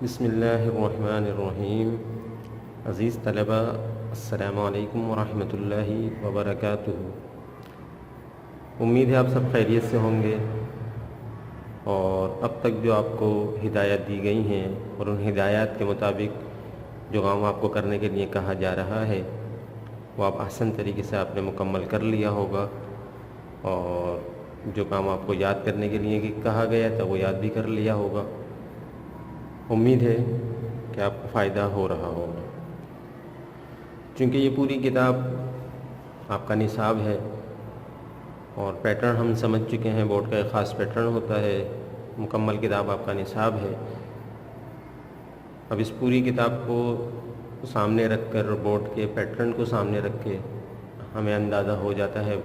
بسم اللہ الرحمن الرحیم۔ عزیز طلبہ، السلام علیکم ورحمۃ اللہ وبرکاتہ۔ امید ہے آپ سب خیریت سے ہوں گے، اور اب تک جو آپ کو ہدایات دی گئی ہیں اور ان ہدایات کے مطابق جو کام آپ کو کرنے کے لیے کہا جا رہا ہے وہ آپ احسن طریقے سے آپ نے مکمل کر لیا ہوگا، اور جو کام آپ کو یاد کرنے کے لیے کہا گیا تھا وہ یاد بھی کر لیا ہوگا۔ امید ہے کہ آپ کو فائدہ ہو رہا ہوگا، چونکہ یہ پوری کتاب آپ کا نصاب ہے، اور پیٹرن ہم سمجھ چکے ہیں۔ بورڈ کا ایک خاص پیٹرن ہوتا ہے، مکمل کتاب آپ کا نصاب ہے۔ اب اس پوری کتاب کو سامنے رکھ کر، بورڈ کے پیٹرن کو سامنے رکھ کے ہمیں اندازہ ہو جاتا ہے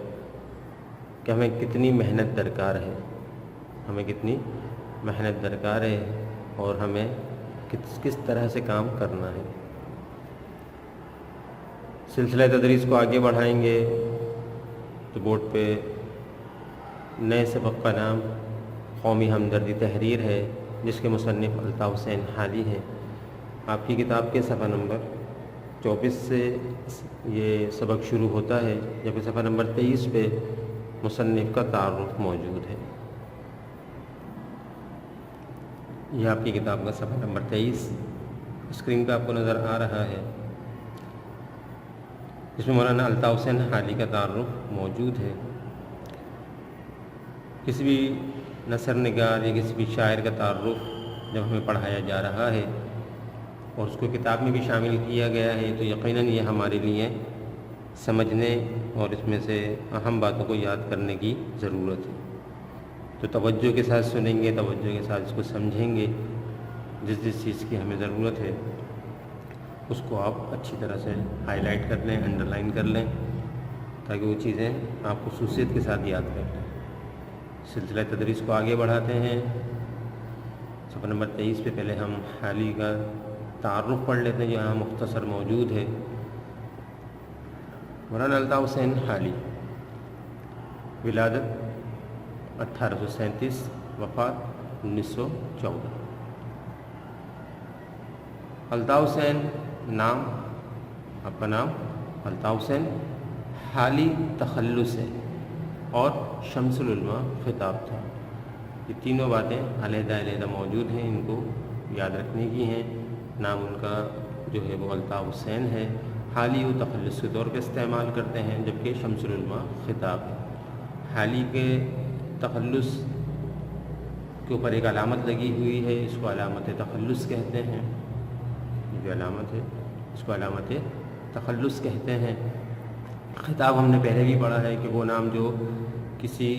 کہ ہمیں کتنی محنت درکار ہے، ہمیں کتنی محنت درکار ہے، اور ہمیں کس طرح سے کام کرنا ہے۔ سلسلہ تدریس کو آگے بڑھائیں گے تو بورڈ پہ نئے سبق کا نام قومی ہمدردی تحریر ہے، جس کے مصنف الطاف حسین حالی ہیں۔ آپ کی کتاب کے صفحہ نمبر 24 سے یہ سبق شروع ہوتا ہے، جبکہ صفحہ نمبر 23 پہ مصنف کا تعارف موجود ہے۔ یہ آپ کی کتاب کا صفحہ نمبر 23 اسکرین پہ آپ کو نظر آ رہا ہے۔ اس میں مولانا الطاف حسین حالی کا تعارف موجود ہے۔ کسی بھی نثر نگار یا کسی بھی شاعر کا تعارف جب ہمیں پڑھایا جا رہا ہے اور اس کو کتاب میں بھی شامل کیا گیا ہے تو یقیناً یہ ہمارے لیے سمجھنے اور اس میں سے اہم باتوں کو یاد کرنے کی ضرورت ہے۔ تو توجہ کے ساتھ سنیں گے، توجہ کے ساتھ اس کو سمجھیں گے۔ جس چیز کی ہمیں ضرورت ہے اس کو آپ اچھی طرح سے ہائی لائٹ کر لیں، انڈر لائن کر لیں، تاکہ وہ چیزیں آپ خصوصیت کے ساتھ یاد کر لیں۔ سلسلہ تدریس کو آگے بڑھاتے ہیں۔ صفحہ نمبر 23 پہ پہلے ہم حالی کا تعارف پڑھ لیتے ہیں، جو یہاں مختصر موجود ہے۔ مولانا الطاف حسین حالی، ولادت 1837، وفات 1914۔ الطاف حسین نام، آپ کا نام الطاف حسین حالی تخلص ہے، اور شمس العلماء خطاب تھا۔ یہ تینوں باتیں علیحدہ علیحدہ موجود ہیں، ان کو یاد رکھنے کی ہیں۔ نام ان کا جو ہے وہ الطاف حسین ہے، حالی و تخلص کے طور پہ استعمال کرتے ہیں، جبکہ شمس العلماء خطاب ہے۔ حالی کے تخلص کے اوپر ایک علامت لگی ہوئی ہے، اس کو علامت تخلص کہتے ہیں۔ یہ جو علامت ہے اس کو علامت تخلص کہتے ہیں۔ خطاب ہم نے پہلے بھی پڑھا ہے کہ وہ نام جو کسی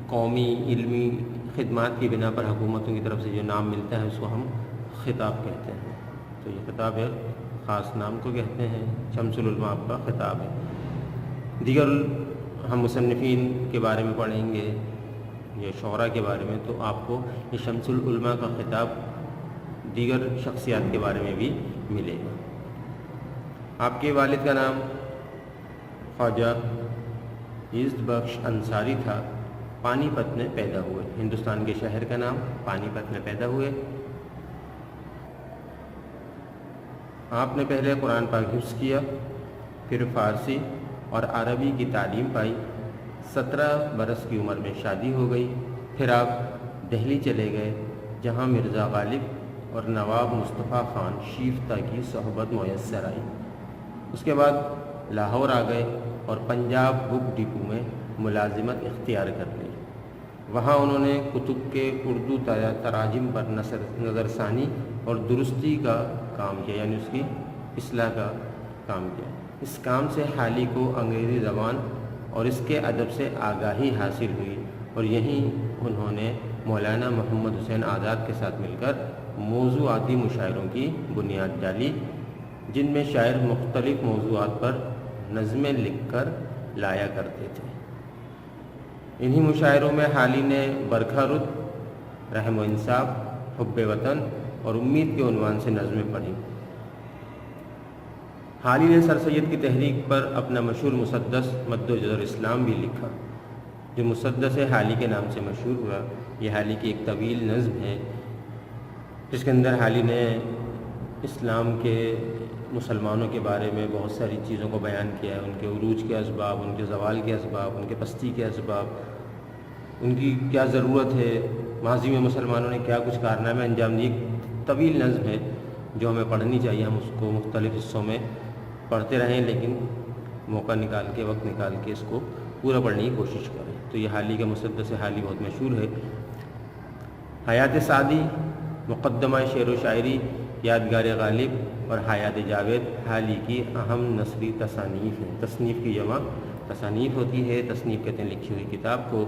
قومی علمی خدمات کی بنا پر حکومتوں کی طرف سے جو نام ملتا ہے اس کو ہم خطاب کہتے ہیں۔ تو یہ خطاب ہے، خاص نام کو کہتے ہیں۔ شمس العلماء آپ کا خطاب ہے۔ دیگر ہم مصنفین کے بارے میں پڑھیں گے یا شعراء کے بارے میں، تو آپ کو یہ شمس العلماء کا خطاب دیگر شخصیات کے بارے میں بھی ملے گا۔ آپ کے والد کا نام خواجہ عزت بخش انصاری تھا، پانی پت میں پیدا ہوئے۔ ہندوستان کے شہر کا نام پانی پت میں پیدا ہوئے۔ آپ نے پہلے قرآن پاک حفظ کیا، پھر فارسی اور عربی کی تعلیم پائی۔ 17 برس کی عمر میں شادی ہو گئی۔ پھر آپ دہلی چلے گئے، جہاں مرزا غالب اور نواب مصطفیٰ خان شیفتہ کی صحبت میسر آئی۔ اس کے بعد لاہور آ گئے اور پنجاب بک ڈپو میں ملازمت اختیار کر لی۔ وہاں انہوں نے کتب کے اردو تراجم پر نظر ثانی اور درستی کا کام کیا، یعنی اس کی اصلاح کا کام کیا۔ اس کام سے حالی کو انگریزی زبان اور اس کے ادب سے آگاہی حاصل ہوئی، اور یہیں انہوں نے مولانا محمد حسین آزاد کے ساتھ مل کر موضوعاتی مشاعروں کی بنیاد ڈالی، جن میں شاعر مختلف موضوعات پر نظمیں لکھ کر لایا کرتے تھے۔ انہی مشاعروں میں حالی نے برکھا رود، رحم و انصاف، حب وطن اور امید کے عنوان سے نظمیں پڑھی۔ حالی نے سر سید کی تحریک پر اپنا مشہور مسدس مد و جزر اسلام بھی لکھا، جو مسدس حالی کے نام سے مشہور ہوا۔ یہ حالی کی ایک طویل نظم ہے۔ جس کے اندر حالی نے اسلام کے مسلمانوں کے بارے میں بہت ساری چیزوں کو بیان کیا ہے، ان کے عروج کے اسباب، ان کے زوال کے اسباب، ان کے پستی کے اسباب، ان کی کیا ضرورت ہے، ماضی میں مسلمانوں نے کیا کچھ کارنامے انجام دیے۔ طویل نظم ہے جو ہمیں پڑھنی چاہیے، ہم اس کو مختلف حصوں میں پڑھتے رہیں، لیکن موقع نکال کے، وقت نکال کے اس کو پورا پڑھنے کی کوشش کریں۔ تو یہ حالی کا مسدس حالی بہت مشہور ہے۔ حیات سعدی، مقدمہ شعر و شاعری، یادگار غالب اور حیات جاوید حالی کی اہم نثری تصانیف ہیں۔ تصنیف کی جمع تصانیف ہوتی ہے، تصنیف کہتے ہیں لکھی ہوئی کتاب کو۔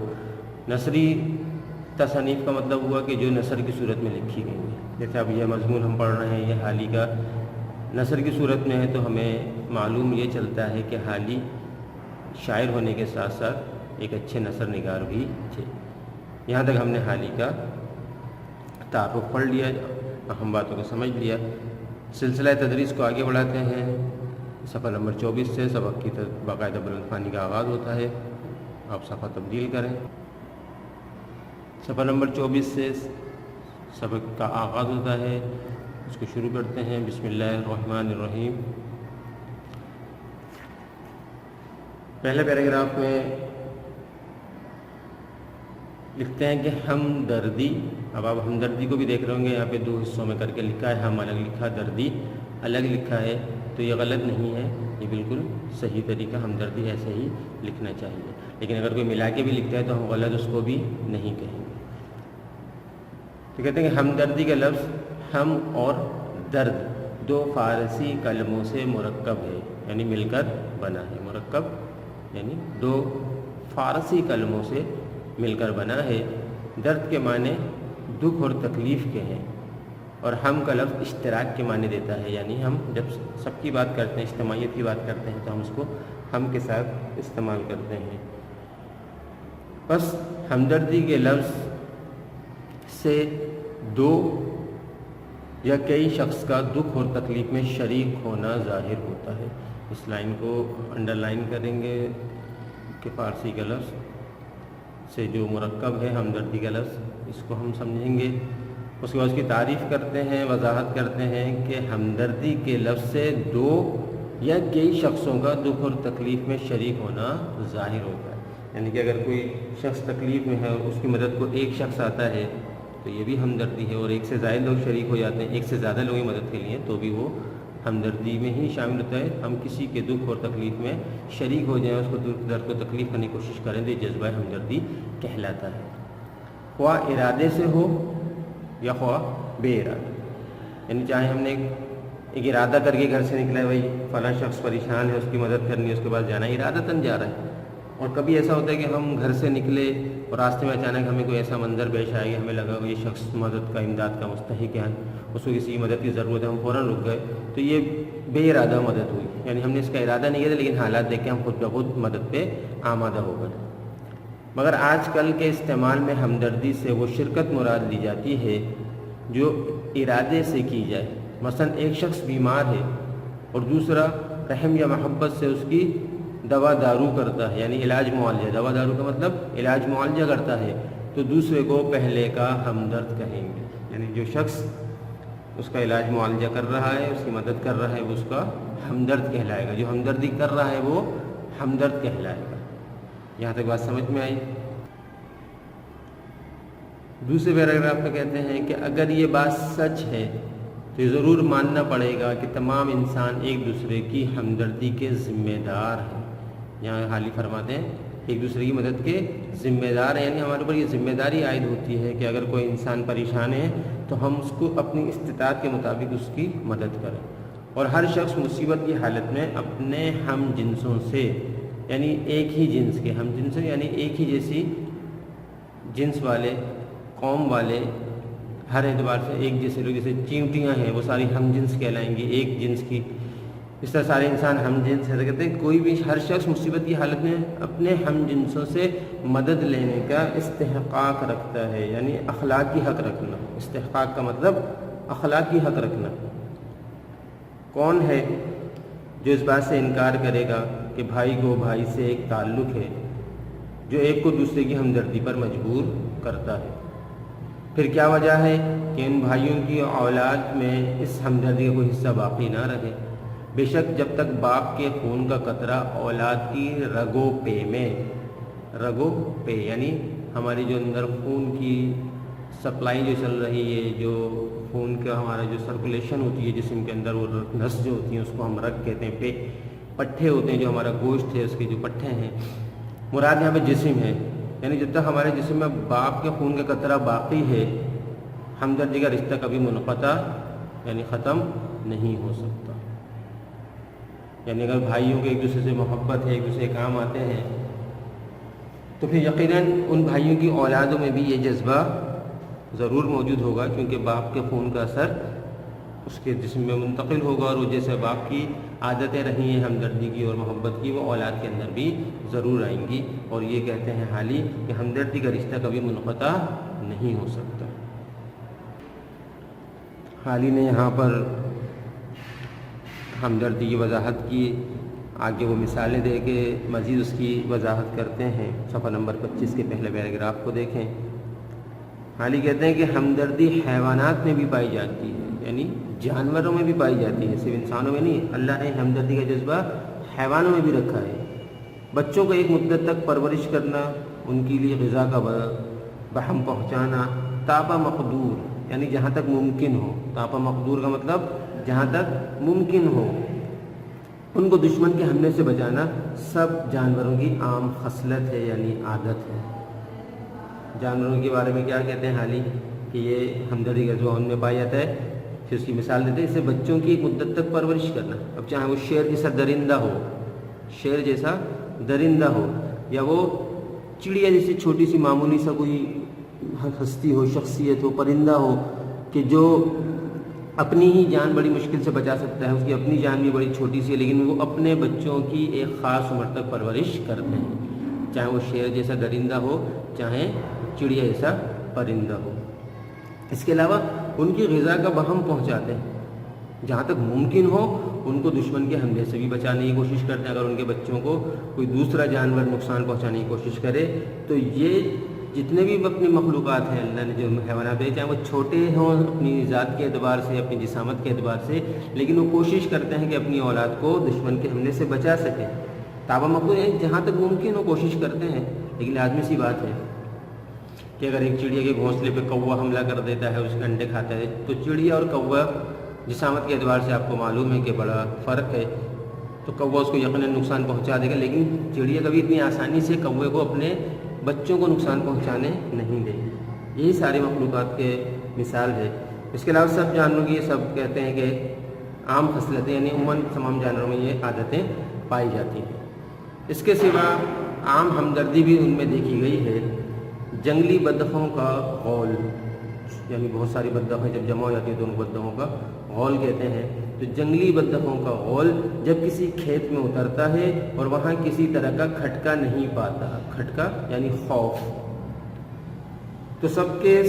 نثری تصانیف کا مطلب ہوا کہ جو نثر کی صورت میں لکھی گئی ہیں، جیسے اب یہ مضمون ہم پڑھ رہے ہیں یہ حالی کا نثر کی صورت میں ہے، تو ہمیں معلوم یہ چلتا ہے کہ حالی شاعر ہونے کے ساتھ ساتھ ایک اچھے نثر نگار بھی تھے۔ یہاں تک ہم نے حالی کا تعارف پڑھ لیا، اہم باتوں کو سمجھ لیا۔ سلسلہ تدریس کو آگے بڑھاتے ہیں۔ صفحہ نمبر 24 سے سبق کی باقاعدہ بلند خوانی کا آغاز ہوتا ہے۔ آپ صفحہ تبدیل کریں۔ صفحہ نمبر 24 سے سبق کا آغاز ہوتا ہے، اس کو شروع کرتے ہیں۔ بسم اللہ الرحمن الرحیم۔ پہلے پیراگراف میں لکھتے ہیں کہ ہمدردی، اب آپ ہمدردی کو بھی دیکھ رہے ہوں گے، یہاں پہ دو حصوں میں کر کے لکھا ہے، ہم الگ لکھا، دردی الگ لکھا ہے، تو یہ غلط نہیں ہے، یہ بالکل صحیح طریقہ، ہمدردی ایسے ہی لکھنا چاہیے، لیکن اگر کوئی ملا کے بھی لکھتا ہے تو ہم غلط اس کو بھی نہیں کہیں گے۔ تو کہتے ہیں کہ ہمدردی کا لفظ ہم اور درد دو فارسی کلموں سے مرکب ہے، یعنی مل کر بنا ہے۔ مرکب یعنی دو فارسی کلموں سے مل کر بنا ہے۔ درد کے معنی دکھ اور تکلیف کے ہیں، اور ہم کا لفظ اشتراک کے معنی دیتا ہے، یعنی ہم جب سب کی بات کرتے ہیں، اجتماعیت کی بات کرتے ہیں، تو ہم اس کو ہم کے ساتھ استعمال کرتے ہیں۔ بس ہمدردی کے لفظ سے دو یا کئی شخص کا دکھ اور تکلیف میں شریک ہونا ظاہر ہوتا ہے۔ اس لائن کو انڈر لائن کریں گے کہ فارسی کا لفظ سے جو مرکب ہے ہمدردی کا لفظ، اس کو ہم سمجھیں گے۔ اس کے بعد اس کی تعریف کرتے ہیں، وضاحت کرتے ہیں کہ ہمدردی کے لفظ سے دو یا کئی شخصوں کا دکھ اور تکلیف میں شریک ہونا ظاہر ہوتا ہے، یعنی کہ اگر کوئی شخص تکلیف میں ہے اور اس کی مدد کو ایک شخص آتا ہے تو یہ بھی ہمدردی ہے، اور ایک سے زائد لوگ شریک ہو جاتے ہیں ایک سے زیادہ لوگوں کی مدد کے لیے، تو بھی وہ ہمدردی میں ہی شامل ہوتا ہے۔ ہم کسی کے دکھ اور تکلیف میں شریک ہو جائیں، اس کو درد کو تکلیف کرنے کی کوشش کریں تو یہ جذبہ ہمدردی کہلاتا ہے، خواہ ارادے سے ہو یا خواہ بے ارادہ، یعنی چاہے ہم نے ایک ارادہ کر کے گھر سے نکلا ہے، بھائی فلاں شخص پریشان ہے، اس کی مدد کرنی ہے، اس کے بعد جانا ہے، ارادتاً جا رہا ہے۔ اور کبھی ایسا ہوتا ہے کہ ہم گھر سے نکلے اور راستے میں اچانک ہمیں کوئی ایسا منظر پیش آئے کہ ہمیں لگا کہ یہ شخص مدد کا، امداد کا مستحق ہے، اس کو کسی کی مدد کی ضرورت ہے، ہم فوراً رک گئے، تو یہ بے ارادہ مدد ہوئی، یعنی ہم نے اس کا ارادہ نہیں کیا تھا، لیکن حالات دیکھ کے ہم خود بخود مدد پہ آمادہ ہو گئے۔ مگر آج کل کے استعمال میں ہمدردی سے وہ شرکت مراد لی جاتی ہے جو ارادے سے کی جائے۔ مثلا ایک شخص بیمار ہے اور دوسرا رحم یا محبت سے اس کی دوا دارو کرتا ہے، یعنی علاج معالجہ، دوا دارو کا مطلب علاج معالجہ کرتا ہے، تو دوسرے کو پہلے کا ہمدرد کہیں گے، یعنی جو شخص اس کا علاج معالجہ کر رہا ہے، اس کی مدد کر رہا ہے، وہ اس کا ہمدرد کہلائے گا، جو ہمدردی کر رہا ہے وہ ہمدرد کہلائے گا۔ یہاں تک بات سمجھ میں آئی؟ دوسرے پیراگراف میں کہتے ہیں کہ اگر یہ بات سچ ہے تو یہ ضرور ماننا پڑے گا کہ تمام انسان ایک دوسرے کی ہمدردی کے ذمہ دار ہیں۔ یہاں حالی فرماتے ہیں ایک دوسرے کی مدد کے ذمہ دار ہیں، یعنی ہمارے اوپر یہ ذمہ داری عائد ہوتی ہے کہ اگر کوئی انسان پریشان ہے تو ہم اس کو اپنی استطاعت کے مطابق اس کی مدد کریں، اور ہر شخص مصیبت کی حالت میں اپنے ہم جنسوں سے، یعنی ایک ہی جنس کے، ہم جنس یعنی ایک ہی جیسی جنس والے، قوم والے، ہر اعتبار سے ایک جیسے لوگ، جیسے چیونٹیاں ہیں وہ ساری ہم جنس کہلائیں گی، ایک جنس کی، اس طرح سارے انسان ہم جنس ہے۔ کہتے ہیں کوئی بھی ہر شخص مصیبت کی حالت میں اپنے ہم جنسوں سے مدد لینے کا استحقاق رکھتا ہے، یعنی اخلاقی حق رکھنا۔ استحقاق کا مطلب اخلاقی حق رکھنا۔ کون ہے جو اس بات سے انکار کرے گا کہ بھائی کو بھائی سے ایک تعلق ہے جو ایک کو دوسرے کی ہمدردی پر مجبور کرتا ہے؟ پھر کیا وجہ ہے کہ ان بھائیوں کی اولاد میں اس ہمدردی کا کوئی حصہ باقی نہ رہے؟ بے شک جب تک باپ کے خون کا قطرہ اولاد کی رگوں پہ یعنی ہماری جو اندر خون کی سپلائی جو چل رہی ہے، جو خون کا ہمارا جو سرکولیشن ہوتی ہے جسم کے اندر، وہ نس جو ہوتی ہیں اس کو ہم رگ کہتے ہیں، پٹھے ہوتے ہیں، جو ہمارا گوشت ہے اس کے جو پٹھے ہیں، مراد یہاں پہ جسم ہے، یعنی جب تک ہمارے جسم میں باپ کے خون کا قطرہ باقی ہے ہمدردی کا رشتہ کبھی منقطع یعنی ختم نہیں ہو سکتا۔ یعنی اگر بھائیوں کے ایک دوسرے سے محبت ہے، ایک دوسرے کے کام آتے ہیں، تو پھر یقیناً ان بھائیوں کی اولادوں میں بھی یہ جذبہ ضرور موجود ہوگا، کیونکہ باپ کے خون کا اثر اس کے جسم میں منتقل ہوگا، اور وہ جیسے باپ کی عادتیں رہی ہیں ہمدردی کی اور محبت کی، وہ اولاد کے اندر بھی ضرور آئیں گی۔ اور یہ کہتے ہیں حالی کہ ہمدردی کا رشتہ کبھی منقطع نہیں ہو سکتا۔ حالی نے یہاں پر ہمدردی کی وضاحت کی، آگے وہ مثالیں دے کے مزید اس کی وضاحت کرتے ہیں۔ صفحہ نمبر 25 کے پہلے پیراگراف کو دیکھیں۔ حالی کہتے ہیں کہ ہمدردی حیوانات میں بھی پائی جاتی ہے، یعنی جانوروں میں بھی پائی جاتی ہے، صرف انسانوں میں نہیں۔ اللہ نے ہمدردی کا جذبہ حیوانوں میں بھی رکھا ہے۔ بچوں کو ایک مدت تک پرورش کرنا، ان کے لیے غذا کا بہم پہنچانا، طاقہ مقدور یعنی جہاں تک ممکن ہو، طاقہ مقدور کا مطلب جہاں تک ممکن ہو، ان کو دشمن کے حملے سے بچانا، سب جانوروں کی عام خصلت ہے یعنی عادت ہے۔ جانوروں کے بارے میں کیا کہتے ہیں حالی کہ یہ ہمدردی کا جذبہ ان میں پایا جاتا ہے۔ پھر اس کی مثال دیتے ہیں، اسے بچوں کی ایک مدت تک پرورش کرنا، اب چاہے وہ شیر جیسا درندہ ہو یا وہ چڑیا جیسی چھوٹی سی معمولی سا کوئی ہستی ہو، شخصیت ہو، پرندہ ہو کہ جو اپنی ہی جان بڑی مشکل سے بچا سکتا ہے، اس کی اپنی جان بھی بڑی چھوٹی سی ہے، لیکن وہ اپنے بچوں کی ایک خاص عمر تک پرورش کرتے ہیں، چاہے وہ شیر جیسا درندہ ہو، چاہے چڑیا جیسا پرندہ ہو۔ اس کے علاوہ ان کی غذا کا بہم پہنچاتے ہیں، جہاں تک ممکن ہو ان کو دشمن کے حملے سے بھی بچانے کی کوشش کرتے ہیں۔ اگر ان کے بچوں کو کوئی دوسرا جانور نقصان پہنچانے کی کوشش کرے تو یہ جتنے بھی اپنی مخلوقات ہیں اللہ نے جو حیوانات بھیجے، چاہے وہ چھوٹے ہوں اپنی ذات کے اعتبار سے، اپنی جسامت کے اعتبار سے، لیکن وہ کوشش کرتے ہیں کہ اپنی اولاد کو دشمن کے حملے سے بچا سکیں۔ تابہ مقبول ہے جہاں تک ممکن ہو کوشش کرتے ہیں، لیکن لازمی سی بات ہے کہ اگر ایک چڑیا کے گھونسلے پہ کوا حملہ کر دیتا ہے، اس کے انڈے کھاتا ہے، تو چڑیا اور کوا جسامت کے اعتبار سے آپ کو معلوم ہے کہ بڑا فرق ہے، تو کوا اس کو یقیناً نقصان پہنچا دے گا، لیکن چڑیا کبھی اتنی آسانی سے کوے کو اپنے بچوں کو نقصان پہنچانے نہیں دے گی۔ یہی ساری مخلوقات کے مثال ہے۔ اس کے علاوہ سب جانوروں کی یہ سب کہتے ہیں کہ عام خصلتیں یعنی عموماً تمام جانوروں میں یہ عادتیں پائی جاتی ہیں۔ اس کے سوا عام ہمدردی بھی ان میں دیکھی گئی ہے۔ جنگلی بدخوں کا غول، یعنی بہت ساری بدخیں جب جمع ہو جاتی ہیں تو ان بدخوں کا غول کہتے ہیں۔ تو جنگلی بدخوں کا غول جب کسی کھیت میں اترتا ہے اور وہاں کسی طرح کا کھٹکا نہیں پاتا، کھٹکا یعنی خوف، تو سب کے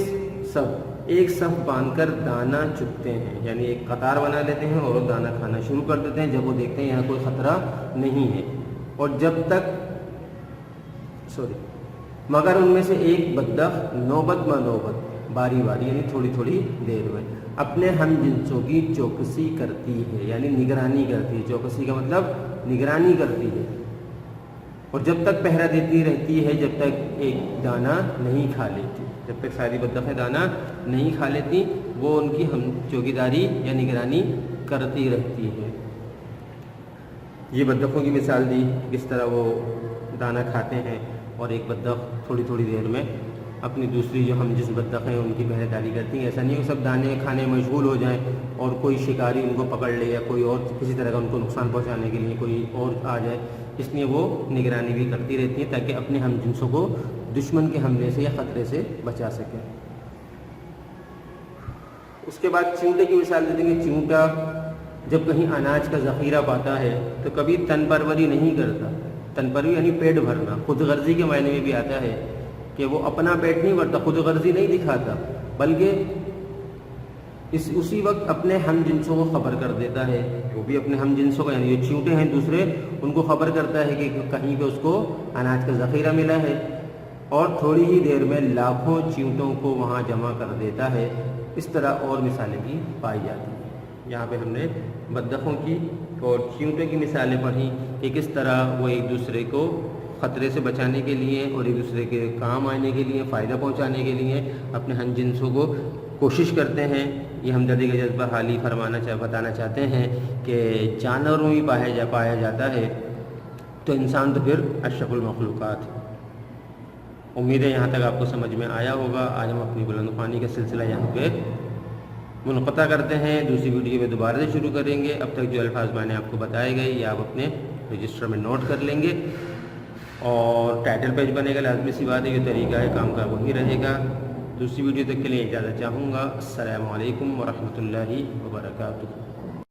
سب ایک صف باندھ کر دانہ چگتے ہیں، یعنی ایک قطار بنا لیتے ہیں اور دانہ کھانا شروع کر دیتے ہیں جب وہ دیکھتے ہیں یہاں کوئی خطرہ نہیں ہے، اور جب تک مگر ان میں سے ایک بدخ نوبت با نوبت، باری باری یعنی تھوڑی تھوڑی دیر میں اپنے ہم جنسوں کی چوکسی کرتی ہے، یعنی نگرانی کرتی ہے۔ چوکسی کا مطلب نگرانی کرتی ہے، اور جب تک پہرا دیتی رہتی ہے جب تک ایک دانہ نہیں کھا لیتی، جب تک ساری بدخیں دانہ نہیں کھا لیتی وہ ان کی ہم چوکیداری یا نگرانی کرتی رہتی ہے۔ یہ بدخوں کی مثال دی کس طرح وہ دانہ کھاتے ہیں، اور ایک بدخ تھوڑی تھوڑی دیر میں اپنی دوسری جو ہم جس بدخ ہیں ان کی پہرے داری کرتی ہیں۔ ایسا نہیں کہ سب دانے کھانے میں مشغول ہو جائیں اور کوئی شکاری ان کو پکڑ لے یا کوئی اور کسی طرح کا ان کو نقصان پہنچانے کے لیے کوئی اور آ جائے، اس لیے وہ نگرانی بھی کرتی رہتی ہیں تاکہ اپنے ہم جنسوں کو دشمن کے حملے سے یا خطرے سے بچا سکیں۔ اس کے بعد چونٹے کی مثال دے دیں گے۔ چونٹا جب کہیں اناج کا ذخیرہ پاتا ہے تو کبھی تن پروری نہیں کرتا۔ تن پروری یعنی پیٹ بھرنا، خود غرضی کے معنی میں بھی آتا ہے کہ وہ اپنا پیٹ نہیں بھرتا، خود غرضی نہیں دکھاتا، بلکہ اسی وقت اپنے ہم جنسوں کو خبر کر دیتا ہے۔ وہ بھی اپنے ہم جنسوں کو یعنی جو چونٹے ہیں دوسرے ان کو خبر کرتا ہے کہ کہیں پہ اس کو اناج کا ذخیرہ ملا ہے، اور تھوڑی ہی دیر میں لاکھوں چیونٹوں کو وہاں جمع کر دیتا ہے۔ اس طرح اور مثالیں بھی پائی جاتی ہیں۔ یہاں پہ ہم نے بطخوں کی اور چیونٹوں کی مثالیں پڑھیں کہ کس طرح وہ ایک دوسرے کو خطرے سے بچانے کے لیے اور ایک دوسرے کے کام آنے کے لیے، فائدہ پہنچانے کے لیے اپنے ہم جنسوں کو کوشش کرتے ہیں۔ یہ ہمدردی کا جذبہ حالی بتانا چاہتے ہیں کہ جانوروں میں بھی پایا جاتا ہے، تو انسان تو پھر اشرف المخلوقات ہے۔ امید ہے یہاں تک آپ کو سمجھ میں آیا ہوگا۔ آج ہم اپنی بلند خوانی کا سلسلہ یہاں پہ منقطع کرتے ہیں، دوسری ویڈیو میں دوبارہ سے شروع کریں گے۔ اب تک جو الفاظ میں نے آپ کو بتائے گئے یہ آپ اپنے رجسٹر میں نوٹ کر لیں گے، اور ٹائٹل پیج بنے گا، لازمی سی بات ہے، یہ طریقہ ہے کام کا وہی رہے گا۔ دوسری ویڈیو تک کے لیے اجازت چاہوں گا۔ السلام علیکم ورحمۃ اللہ وبرکاتہ۔